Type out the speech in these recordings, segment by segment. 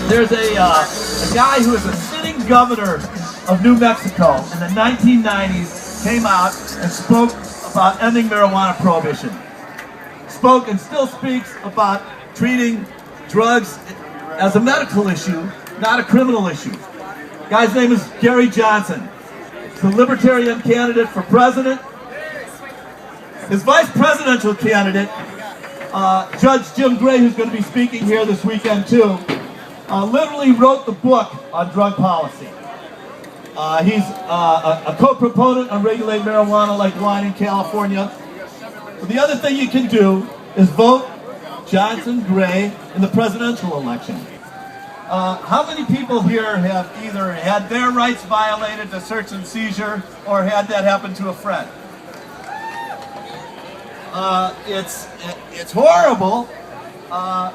There's a guy who is a sitting governor of New Mexico in the 1990s, came out and spoke about ending marijuana prohibition. Spoke and still speaks about treating drugs as a medical issue, not a criminal issue. Guy's name is Gary Johnson. He's a libertarian candidate for president. His vice presidential candidate, Judge Jim Gray, who's going to be speaking here this weekend too, literally wrote the book on drug policy. He's a co-proponent on regulating marijuana like wine in California. But the other thing you can do is vote Johnson Gray in the presidential election. How many people here have either had their rights violated, the search and seizure, or had that happen to a friend? It's horrible. I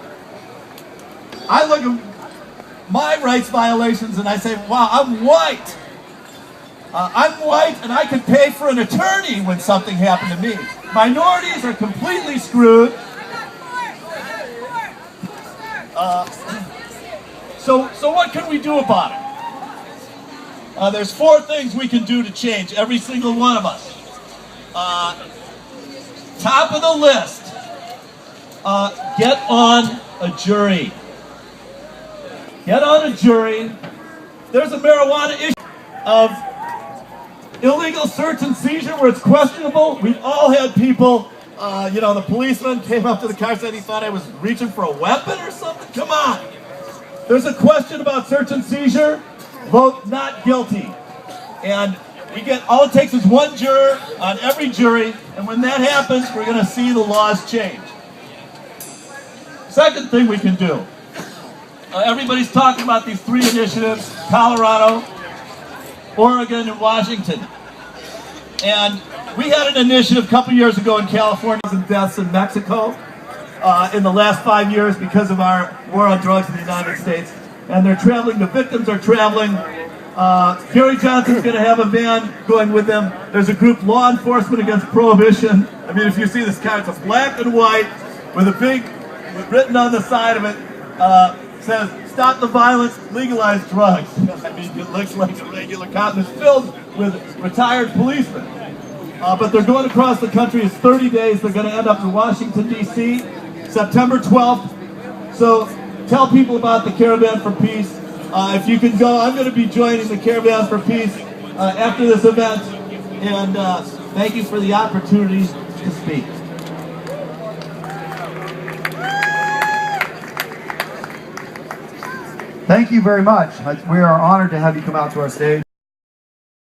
look at my rights violations and I say, wow, I'm white. I'm white and I can pay for an attorney when something happened to me. Minorities are completely screwed. So what can we do about it? There's 4 things we can do to change, every single one of us. Top of the list, get on a jury. Get on a jury. There's a marijuana issue of illegal search and seizure where it's questionable. We've all had people, the policeman came up to the car and said he thought I was reaching for a weapon or something. Come on. There's a question about search and seizure. Vote not guilty. And all it takes is 1 juror on every jury, and when that happens, we're going to see the laws change. Second thing we can do. Everybody's talking about these 3 initiatives, Colorado, Oregon, and Washington. And we had an initiative a couple years ago in California and deaths in Mexico in the last 5 years because of our war on drugs in the United States. And they're traveling, the victims are traveling. Gary Johnson's going to have a van going with them. There's a group, Law Enforcement Against Prohibition. I mean, if you see this car, it's a black and white with a big, written on the side of it, says, stop the violence, legalize drugs. I mean, it looks like a regular cop. It's filled with retired policemen. But they're going across the country. It's 30 days. They're going to end up in Washington, D.C., September 12th. So tell people about the Caravan for Peace. If you can go, I'm going to be joining the Caravan for Peace after this event. And thank you for the opportunity to speak. Thank you very much. We are honored to have you come out to our stage.